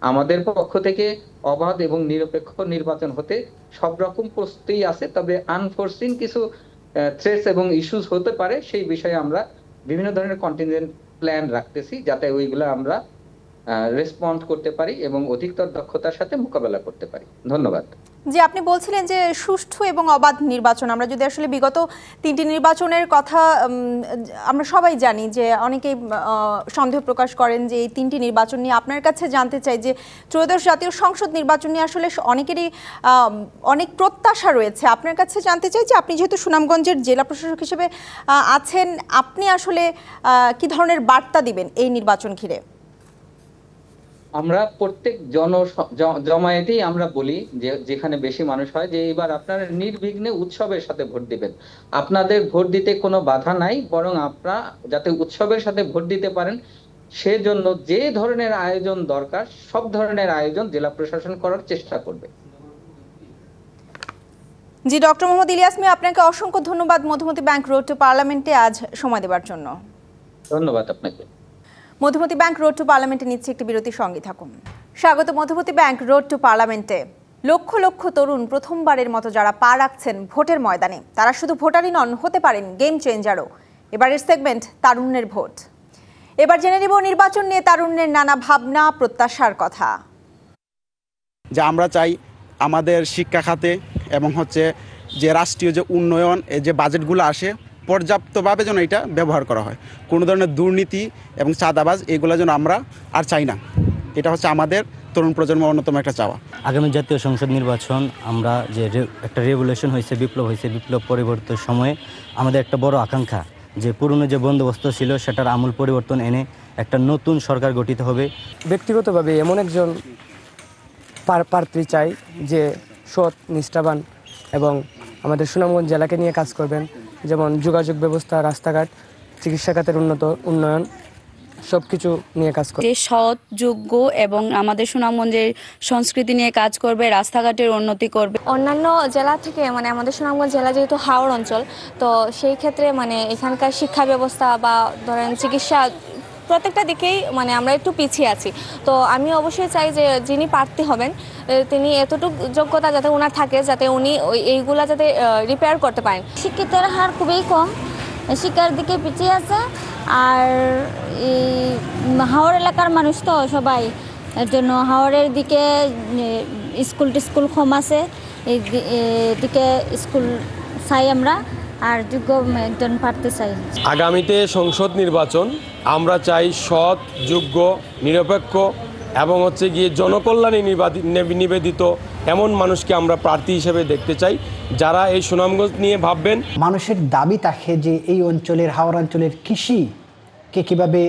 S9: আমাদের পক্ষ থেকে অবাধ এবং নিরপেক্ষ নির্বাচন হতে সব রকম প্রস্তুতি আছে, তবে আনফোরসিন কিছু থ্রেটস এবং ইস্যুস হতে পারে, সেই বিষয়ে আমরা বিভিন্ন ধরনের কন্টিনজেন্ট প্ল্যান রাখতেছি যাতে ওইগুলো আমরা রেসপন্ড করতে পারি এবং অধিকতর দক্ষতার সাথে মোকাবেলা করতে পারি। ধন্যবাদ।
S1: জি, আপনি বলছিলেন যে সুষ্ঠু এবং অবাধ নির্বাচন। আমরা যদি আসলে বিগত 3টি নির্বাচনের কথা আমরা সবাই জানি যে অনেকেই সন্দেহ প্রকাশ করেন যে এই 3টি নির্বাচন নিয়ে। আপনার কাছে জানতে চাই যে ত্রয়োদশ জাতীয় সংসদ নির্বাচন নিয়ে আসলে অনেকেরই অনেক প্রত্যাশা রয়েছে। আপনার কাছে জানতে চাই যে আপনি যেহেতু সুনামগঞ্জের জেলা প্রশাসক হিসেবে আছেন, আপনি আসলে কি ধরনের বার্তা দিবেন এই নির্বাচন ঘিরে?
S9: আমরা প্রত্যেক জমায়েতেই আমরা বলি যে যেখানে বেশি মানুষ হয় যে এবার আপনারা নির্বিঘ্নে উৎসবের সাথে ভোট দিবেন। আপনাদের ভোট দিতে কোনো বাধা নাই, বরং আপনারা যাতে উৎসবের সাথে ভোট দিতে পারেন সেজন্য যে ধরনের আয়োজন দরকার সব ধরনের আয়োজন জেলা প্রশাসন করার চেষ্টা করবে।
S1: জি, ডক্টর মোহাম্মদ ইলিয়াস মিয়া, আপনাকে অসংখ্য ধন্যবাদ মধুমতি ব্যাংক রোড টু পার্লামেন্টে আজ সময় দেওয়ার জন্য।
S9: ধন্যবাদ আপনাকে।
S1: মধুমতি ব্যাংক রোড টু পার্লামেন্টে নিচ্ছে একটি বিরতির সঙ্গে থাকুন। স্বাগত মধুমতি ব্যাংক রোড টু পার্লামেন্টে। লক্ষ লক্ষ তরুণ প্রথমবারের মতো যারা পা রাখছেন ভোটের ময়দানে, তারা শুধু ভোটারই নন, হতে পারেন গেম চেঞ্জারও। এবারের সেগমেন্ট তারুণ্যের ভোট। এবার জেনে নিব নির্বাচন নিয়ে তারুণ্যের নানা ভাবনা প্রত্যাশার কথা।
S10: যে আমরা চাই আমাদের শিক্ষা খাতে এবং যে রাষ্ট্রীয় যে উন্নয়ন যে বাজেটগুলো আসে পর্যাপ্তভাবে যেন এটা ব্যবহার করা হয়। কোনো ধরনের দুর্নীতি এবং চাঁদাবাজ এগুলো যেন আমরা আর চাই না। এটা আমাদের তরুণ প্রজন্মের অন্যতম একটা চাওয়া।
S11: আগামী জাতীয় সংসদ নির্বাচন আমরা যে একটা রেভলিউশন হয়েছে, বিপ্লব হয়েছে, বিপ্লব পরিবর্তনের সময়ে আমাদের একটা বড় আকাঙ্ক্ষা যে পুরনো যে বন্দোবস্ত ছিল সেটার আমূল পরিবর্তন এনে একটা নতুন সরকার গঠিত হবে।
S12: ব্যক্তিগতভাবে এমন একজন প্রার্থী চাই যে সৎ, নিষ্ঠাবান এবং আমাদের সুনামগঞ্জ জেলাকে নিয়ে কাজ করবেন, যেমন যোগাযোগ ব্যবস্থা, রাস্তাঘাট, চিকিৎসা খাতের উন্নয়ন সব কিছু নিয়ে কাজ করবে।
S13: সৎ, যোগ্য এবং আমাদের সুনামগঞ্জের সংস্কৃতি নিয়ে কাজ করবে, রাস্তাঘাটের উন্নতি করবে।
S14: অন্যান্য জেলা থেকে আমাদের সুনামগঞ্জ জেলা যেহেতু হাওড় অঞ্চল, তো সেই ক্ষেত্রে এখানকার শিক্ষা ব্যবস্থা বা ধরেন চিকিৎসা প্রত্যেকটা দিকেই আমরা একটু পিছিয়ে আছি। তো আমি অবশ্যই চাই যে যিনি প্রার্থী হবেন তিনি এতটুকু যোগ্যতা যাতে ওনার থাকে, যাতে উনি এইগুলা যাতে রিপেয়ার করতে পারেন।
S15: শিক্ষিতের হার খুবই কম, শিক্ষার দিকে পিছিয়ে আছে। আর এই হাওড় এলাকার মানুষ তো সবাই, এর জন্য হাওড়ের দিকে স্কুল কম আছে, এইদিকে স্কুল চাই আমরা, আর যোগ্য একজন প্রার্থী চাই।
S16: আগামীতে সংসদ নির্বাচন আমরা চাই সৎ, যোগ্য, নিরপেক্ষ এবং গিয়ে জনকল্যাণে নিবেদিত এমন মানুষকে আমরা প্রার্থী হিসেবে দেখতে চাই, যারা এই সুনামগঞ্জ নিয়ে ভাববেন।
S17: মানুষের দাবি থাকে যে এই অঞ্চলের, হাওড় অঞ্চলের কৃষিকে কিভাবে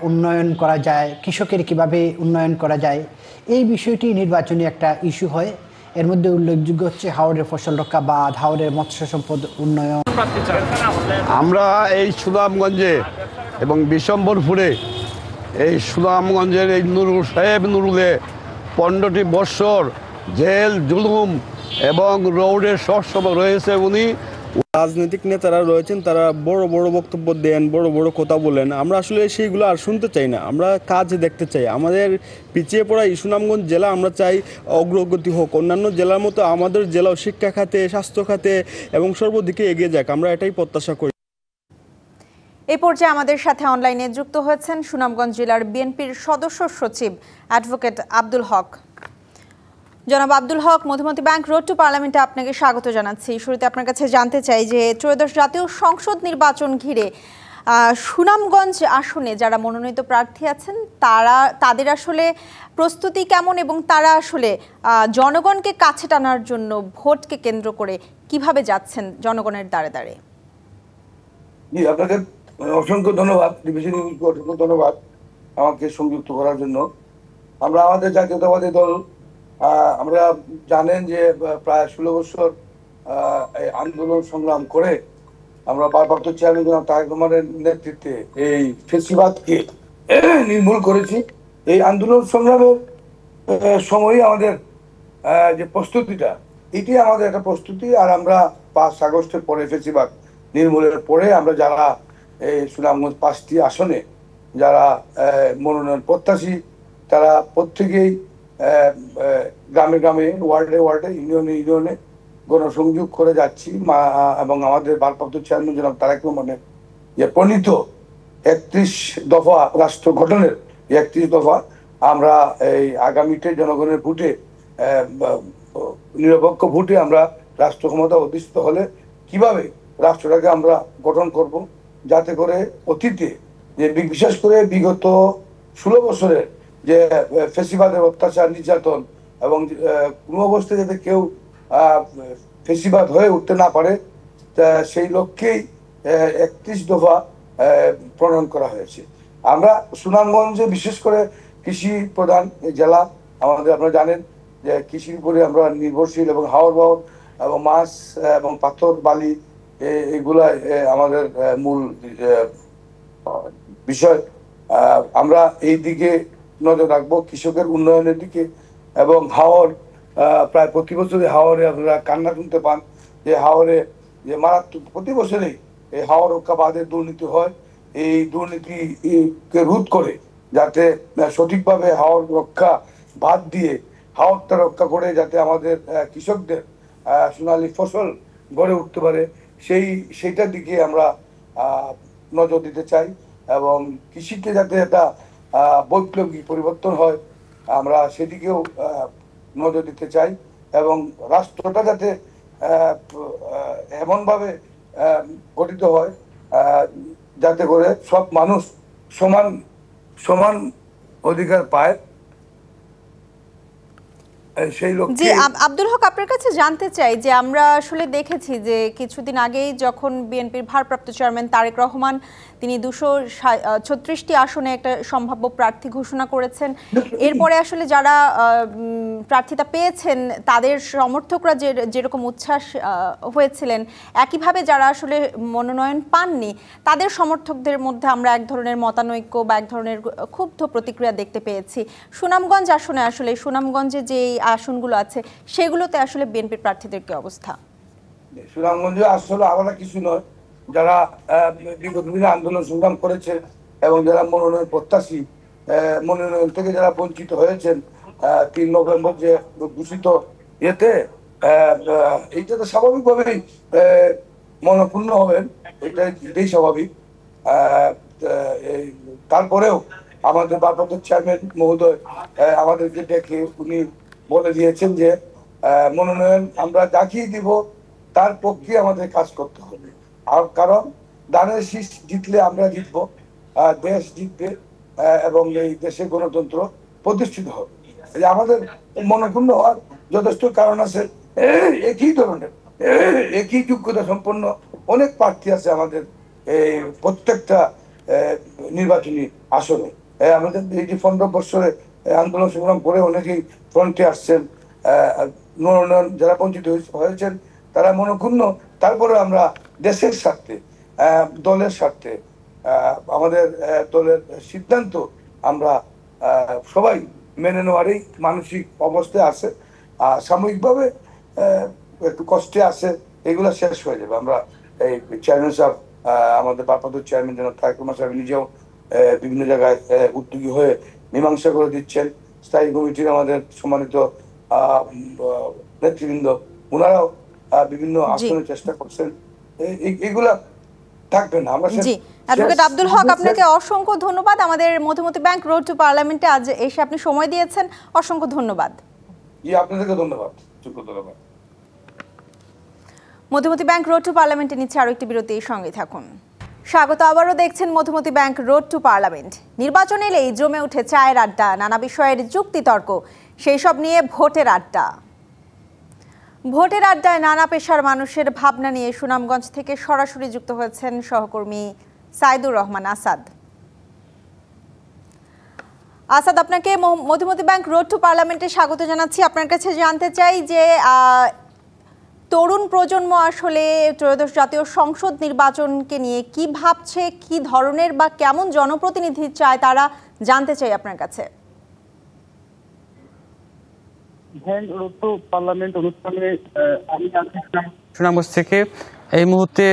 S17: উন্নয়ন করা যায়, কৃষকের কিভাবে উন্নয়ন করা যায়, এই বিষয়টি নির্বাচনী একটা ইস্যু হয়। এর মধ্যে উল্লেখযোগ্য হাওড়ের ফসল রক্ষা বাঁধ, হাওড়ের মৎস্য সম্পদ উন্নয়ন।
S18: আমরা এই সুনামগঞ্জে এবং বিশম্বরপুরে এই সুনামগঞ্জের এই নুরুল সাহেব নুরুলে 15টি বৎসর জেল, জুলুম এবং রৌডের সবসময় রয়েছে উনি।
S10: রাজনৈতিক নেতারা রয়েছেন, তারা বড় বড় বক্তব্য দেন, বড় বড় কথা বলেন, আমরা আসলে সেইগুলো আর শুনতে চাই না, আমরা কাজ দেখতে চাই। আমাদের পিছিয়ে পড়া এই সুনামগঞ্জ জেলা আমরা চাই অগ্রগতি হোক, অন্যান্য জেলার মতো আমাদের জেলাও শিক্ষা খাতে, স্বাস্থ্য খাতে এবং সর্বদিকে এগিয়ে যাক, আমরা এটাই প্রত্যাশা করি।
S1: এই পর্যায়ে আমাদের সাথে অনলাইনে যুক্ত হয়েছেন সুনামগঞ্জ জেলার বিএনপির সদস্য সচিব অ্যাডভোকেট আব্দুল হক। জনাব আব্দুল হক, মধুমতি ব্যাংক রোড টু পার্লামেন্টে আপনাকে স্বাগত জানাচ্ছি। শুরুতে আপনার কাছে জানতে চাই যে ত্রয়োদশ জাতীয় সংসদ নির্বাচন ঘিরে সুনামগঞ্জ আসনে যারা মনোনীত প্রার্থী আছেন তাদের আসলে প্রস্তুতি কেমন এবং তারা আসলে জনগণকে কাছে টানার জন্য ভোটকে কেন্দ্র করে কিভাবে যাচ্ছেন জনগণের দ্বারে দ্বারে?
S19: জি, আপনাকে অসংখ্য ধন্যবাদ, ডিভিশন নিউজকে অসংখ্য ধন্যবাদ আমাকে সংযুক্ত করার জন্য। আমরা আমাদের জাতীয়তাবাদী দল, আমরা জানেন যে প্রায় 16 বছর আন্দোলন সংগ্রাম করে আমরা ভারপ্রাপ্ত চেয়ারম্যান জনাব তারেক রহমানের নেতৃত্বে এই ফেসিবাদকে নির্মূল করেছি। এই আন্দোলন সংগ্রামের সময়ই আমাদের যে প্রস্তুতিটা, এটি আমাদের একটা প্রস্তুতি। আর আমরা 5 আগস্টের পরে, ফেসিবাদ নির্মূলের পরে, আমরা যারা এই সুনামগঞ্জ 5টি আসনে যারা মনোনয়ন প্রত্যাশী, তারা প্রত্যেকেই গ্রামে গ্রামে, ওয়ার্ডে ওয়ার্ডে, ইউনিয়নে ইউনিয়নে গণসংযোগ করে যাচ্ছি এবং আমাদের ভারপ্রাপ্ত চেয়ারম্যান জনাব তারেক রহমানের যে প্রণীত 31 দফা রাষ্ট্র গঠনের 31 দফা আমরা এই আগামীতে জনগণের ভোটে, নিরপেক্ষ ভোটে আমরা রাষ্ট্র ক্ষমতা অধিষ্ঠিত হলে কিভাবে রাষ্ট্রটাকে আমরা গঠন করব, যাতে করে অতীতে যে বিশেষ করে বিগত 16 বছরের যে ফেসিবাদের অত্যাচার, নির্যাতন এবং কোনো অবস্থায় যাতে কেউ ফেসিবাদ হয়ে উঠতে না পারে, সেই লক্ষ্যেই 31 দফা প্রণয়ন করা হয়েছে। আমরা সুনামগঞ্জে বিশেষ করে কৃষি প্রধান জেলা আমাদের, আপনারা জানেন যে কৃষির উপরে আমরা নির্ভরশীল এবং হাওর বাওর এবং মাছ এবং পাথর বালি এগুলা আমাদের মূল বিষয়। আমরা এই দিকে নজর রাখবো, কৃষকের উন্নয়নের দিকে। এবং হাওর, প্রায় প্রতি বছরই হাওরে আপনারা কান্না শুনতে পান যে হাওরে যে মারাত্মক প্রতি বছরেই এই হাওর রক্ষা বাঁধের দুর্নীতি হয়। এই দুর্নীতিকে রোধ করে যাতে সঠিকভাবে হাওর রক্ষা বাঁধ দিয়ে হাওরটা রক্ষা করে যাতে আমাদের কৃষকদের সোনালী ফসল গড়ে উঠতে পারে, সেইটার দিকে আমরা নজর দিতে চাই। এবং কৃষিতে যাতে একটা বৈপ্লবিক পরিবর্তন হয়, আমরা সেদিকেও নজর দিতে চাই। এবং রাষ্ট্রটা যাতে এমনভাবে গঠিত হয় যাতে করে সব মানুষ সমান সমান অধিকার পায়।
S1: জি আব্দুল হক, আপনার কাছে জানতে চাই যে আমরা আসলে দেখেছি যে কিছুদিন আগেই যখন বিএনপির ভারপ্রাপ্ত চেয়ারম্যান তারেক রহমান তিনি 236টি আসনে একটা সম্ভাব্য প্রার্থী ঘোষণা করেছেন, এরপরে আসলে যারা প্রার্থিতা পেয়েছেন তাদের সমর্থকরা যেরকম উচ্ছ্বাস হয়েছিলেন, একইভাবে যারা আসলে মনোনয়ন পাননি তাদের সমর্থকদের মধ্যে আমরা এক ধরনের মতানৈক্য বা এক ধরনের ক্ষুব্ধ প্রতিক্রিয়া দেখতে পেয়েছি। সুনামগঞ্জ আসনে আসলে সুনামগঞ্জে যে আসনগুলো আছে সেগুলোতে আসলে বিএনপির প্রার্থীদের কি অবস্থা?
S19: সুনামগঞ্জে আসলে আলাদা কিছু নয়, যারা বিগত দিনে আন্দোলন সংগ্রাম করেছে এবং যারা মনোনয়ন প্রত্যাশী, মনোনয়ন থেকে যারা বঞ্চিত হয়েছেন 3 নভেম্বর যে ঘোষিত এতে, এইটা তো স্বাভাবিকভাবেই মনক্ষুণ্ণ হবেন, এটাই স্বাভাবিক। তারপরেও আমাদের ভারপ্রাপ্ত চেয়ারম্যান মহোদয় আমাদেরকে ডেকে উনি বলে দিয়েছেন যে মনোনয়ন আমরা যাকেই দিব তার পক্ষে আমাদের কাজ করতে হবে। আর কারণ দানের শীষ জিতলে আমরা জিতবো, দেশ জিতবে এবং এই দেশে গণতন্ত্র প্রতিষ্ঠিত হবে। আমাদের মনক্ষুণ্ণ হওয়ার যথেষ্ট কারণ আছে। একই ধরনের একই যোগ্যতা সম্পন্ন অনেক প্রার্থী আছে আমাদের এই প্রত্যেকটা নির্বাচনী আসনে। আমাদের এই যে 15 বছরে আন্দোলন সংগ্রাম করে অনেকেই ফ্রন্টে আসছেন, মনোনয়ন যারা বঞ্চিত হয়েছেন তারা মনক্ষুণ্ণ। তারপরে আমরা দেশের স্বার্থে, দলের স্বার্থে, আমাদের দলের সিদ্ধান্ত আমরা সবাই মেনে নেওয়ারই মানসিক অবস্থায় আছে। সাময়িকভাবে একটু কষ্টে আছে এগুলো শেষ হয়ে যাবে। আমরা এই চেয়ারম্যান সাহেব, আমাদের ভারপ্রাপ্ত চেয়ারম্যান জনাব তারেক রহমান সাহেব নিজেও বিভিন্ন জায়গায় উদ্যোগী হয়ে মীমাংসা করে দিচ্ছেন। স্থায়ী কমিটির আমাদের সম্মানিত নেতৃবৃন্দ ওনারাও বিভিন্ন আসনের চেষ্টা করছেন। এগুলা থাকবে না। আমরা
S1: জি, অ্যাডভোকেট আব্দুল হক, আপনাকে অসংখ্য ধন্যবাদ। আমাদের মধুমতি ব্যাংক রোড টু পার্লামেন্টে আজ এসে আপনি সময় দিয়েছেন, অসংখ্য ধন্যবাদ।
S19: জি, আপনাদেরকে ধন্যবাদ। ধন্যবাদ।
S1: মধুমতি ব্যাংক রোড টু পার্লামেন্টে নিচ্ছে আরো একটি বিরতি, সঙ্গে থাকুন। স্বাগত, আবারও দেখছেন Madhumati bank road to parliament. নির্বাচন এলেই জমে উঠে চায়ের আড্ডা, নানা বিষয়ের যুক্তিতর্ক, সেই সব নিয়ে ভোটের আড্ডা। ভোটের আড্ডায় নানা পেশার মানুষের ভাবনা নিয়ে সুনামগঞ্জ থেকে সরাসরি যুক্ত হয়েছেন সহকর্মী সাইদুর রহমান আসাদ। আসাদ, আপনাকে মধুমতি ব্যাংক রোড টু পার্লামেন্টে স্বাগত জানাচ্ছি। আপনার কাছে জানতে চাই যে তরুণ প্রজন্ম আসলে ত্রয়োদশ জাতীয় সংসদ নির্বাচনকে নিয়ে কি ভাবছে, কি ধরনের বা কেমন জনপ্রতিনিধি চায় তারা, জানতে চাই আপনার কাছে।
S20: পার্লামেন্ট অনুষ্ঠানে আমি সুনামগঞ্জ থেকে এই মুহূর্তে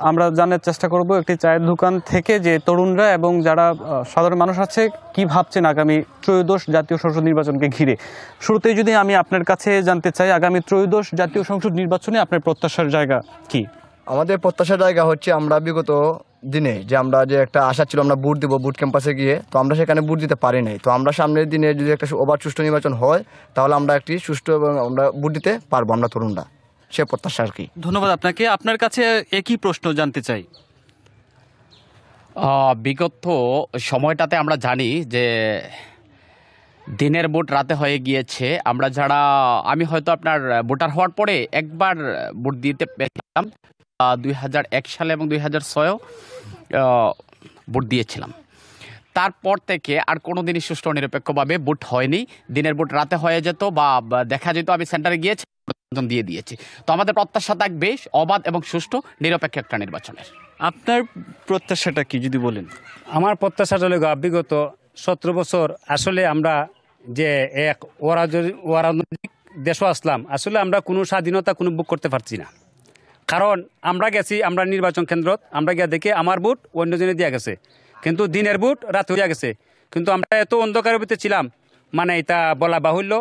S20: আমরা জানার চেষ্টা করব একটি চায়ের দোকান থেকে যে তরুণরা এবং যারা সাধারণ মানুষ আছে কি ভাবছেন আগামী ত্রয়োদশ জাতীয় সংসদ নির্বাচনকে ঘিরে। শুরুতেই যদি আমি আপনার কাছে জানতে চাই, আগামী ত্রয়োদশ জাতীয় সংসদ নির্বাচনে আপনার প্রত্যাশার জায়গা কি?
S21: আমাদের প্রত্যাশার জায়গা হচ্ছে আমরা বিগত দিনে যে আমরা যে একটা আশা ছিল আমরা ভোট দেবো বুট ক্যাম্পাসে গিয়ে, তো আমরা সেখানে ভোট দিতে পারি নাই। তো আমরা সামনের দিনে যদি একটা অবাধ সুষ্ঠু নির্বাচন হয় তাহলে আমরা একটি সুষ্ঠু এবং আমরা ভোট দিতে পারবো আমরা তরুণরা, সে প্রত্যাশা আর কি।
S20: ধন্যবাদ আপনাকে। আপনার কাছে একই প্রশ্ন জানতে চাই।
S22: বিগত সময়টাতে আমরা জানি যে দিনের ভোট রাতে হয়ে গিয়েছে। আমরা যারা, আমি হয়তো আপনার ভোটার হওয়ার পরে একবার ভোট দিতে পেরেছিলাম 2001 সালে এবং 2006 ভোট দিয়েছিলাম। তারপর থেকে আর কোনো দিনই সুষ্ঠু নিরপেক্ষভাবে ভোট হয়নি। দিনের ভোট রাতে হয়ে যেত বা দেখা যেত আমি সেন্টারে গিয়েছি দিয়ে দিয়েছি। তো আমাদের প্রত্যাশা থাকবে অবাধ এবং সুষ্ঠু নিরপেক্ষ একটা নির্বাচনের।
S20: আপনার প্রত্যাশাটা কি যদি বলেন?
S23: আমার প্রত্যাশাটা হলো বিগত 17 বছর আসলে আমরা যে এক ওরাজনৈতিক দেশও আসলাম, আসলে আমরা কোনো স্বাধীনতা কোনো বুক করতে পারছি না। কারণ আমরা গেছি, আমরা নির্বাচন কেন্দ্রত আমরা গিয়ে দেখি আমার ভোট অন্যজনে দেওয়া গেছে, কিন্তু দিনের ভোট রাতে দেওয়া গেছে। কিন্তু আমরা এত অন্ধকারের ভিতরে ছিলাম, মানে এটা বলা বাহুল্য।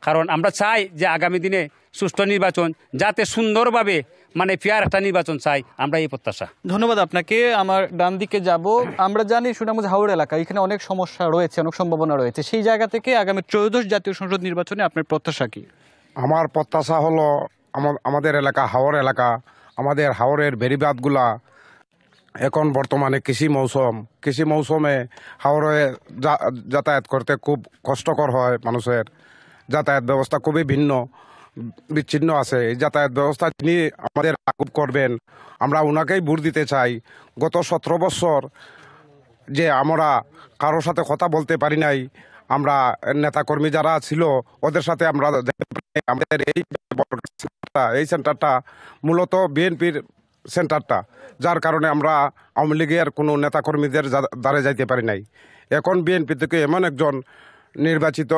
S23: কারণ আমরা চাই যে আগামী দিনে সুষ্ঠু নির্বাচন যাতে সুন্দরভাবে মানে ফেয়ার একটা নির্বাচন চাই, আমরা এই প্রত্যাশা।
S20: ধন্যবাদ আপনাকে। আমার ডান দিকে যাব। আমরা জানি সুনামগঞ্জ হাওড় এলাকা, এখানে অনেক সমস্যা রয়েছে, অনেক সম্ভাবনা রয়েছে। সেই জায়গা থেকে আগামী ত্রয়োদশ জাতীয় সংসদ নির্বাচনে আপনার প্রত্যাশা কি?
S24: আমার প্রত্যাশা হলো আমাদের এলাকা হাওড় এলাকা, আমাদের হাওড়ের বেড়িবাঁধগুলা এখন বর্তমানে কৃষি মৌসুমে হাওড়ে যাতায়াত করতে খুব কষ্টকর হয় মানুষের। যাতায়াত ব্যবস্থা খুবই বিচ্ছিন্ন আছে। এই যাতায়াত ব্যবস্থা তিনি আমাদের আকুব করবেন, আমরা ওনাকেই ভোট দিতে চাই। গত 17 বছর যে আমরা কারোর সাথে কথা বলতে পারি নাই, আমরা নেতাকর্মী যারা ছিল ওদের সাথে আমরা আমাদের এই সেন্টারটা মূলত বিএনপির সেন্টারটা, যার কারণে আমরা আওয়ামী লীগের কোনো নেতাকর্মীদের দ্বারে যাইতে পারি নাই। এখন বিএনপি থেকে এমন একজন নির্বাচিত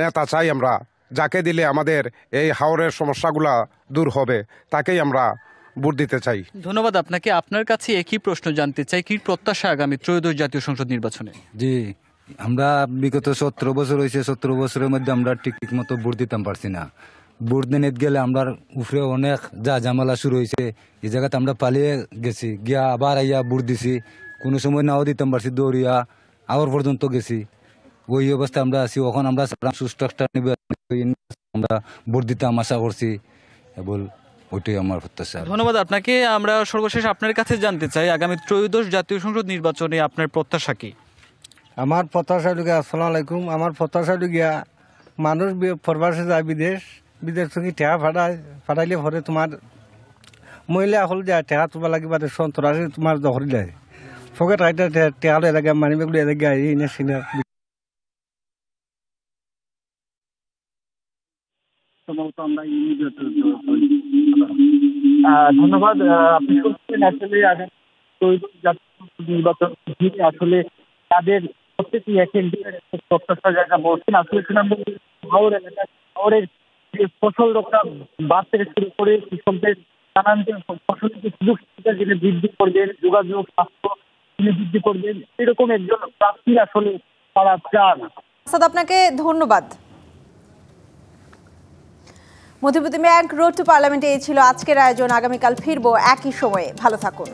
S24: নেতা চাই আমরা, যাকে দিলে আমাদের এই হাওরের সমস্যাগুলা দূর হবে, তাকেই আমরা ভোট দিতে চাই।
S20: ধন্যবাদ আপনাকে। আপনার কাছে একই প্রশ্ন জানতে চাই, কি প্রত্যাশা আগামী ত্রয়োদশ জাতীয় সংসদ নির্বাচনে?
S25: জি, আমরা বিগত 17 বছর হয়েছে, 17 বছরের মধ্যে আমরা ঠিক মতো ভোট দিতাম পারছি না। ভোট দিনে গেলে আমরা উপরে অনেক যা ঝামেলা শুরু হয়েছে, এই জায়গাতে আমরা পালিয়ে গেছি, গিয়া আবার আইয়া ভোট দিছি, কোনো সময় নাও দিতাম পারছি, দৌড়িয়া আবার পর্যন্ত গেছি। ওই অবস্থায় আমরা আছি। এখন আমরা সুষ্ঠু একটা আমরা ভোট দিতাম আশা করছি, এবং ওইটাই আমার প্রত্যাশা।
S20: ধন্যবাদ আপনাকে। আমরা সর্বশেষ আপনার কাছে জানতে চাই, আগামী ত্রয়োদশ জাতীয় সংসদ নির্বাচনে আপনার প্রত্যাশা কি?
S26: আমার প্রত্যাশা লুগিয়া, আসসালামু আলাইকুম, আমার প্রত্যাশা লুগিয়া মানুষ প্রবাসে যায় বিদেশ থেকে টেহা ফাটাইলে পরে তোমার মহিলা হল যায় টেহা তোমার লাগি বাদে সন্তরাসে তোমার দখল যায় ফকেট আইটা টেহা লাগে মানিবেগুলো এলাকা এই না সিনার।
S20: ধন্যবাদ। আপনি শুনছেন আসলে নির্বাচন আসলে তাদের প্রত্যেকটি প্রত্যাশা জায়গা বলছেন। আসলে হাওড়ের
S3: যে ফসল রক্ষা বাদ থেকে শুরু করে কৃষকদের নানান যে ফসলের যে সুযোগ সুবিধা যেটা বৃদ্ধি করবেন, যোগাযোগ স্বাস্থ্য তিনি বৃদ্ধি করবেন, এরকম একজন প্রার্থী আসলে তারা চান।
S1: আসাদ, আপনাকে ধন্যবাদ। মধুমতি ব্যাংক রোড টু পার্লামেন্টে এই ছিল আজকের আয়োজন। আগামীকাল ফিরবো একই সময়ে। ভালো থাকুন।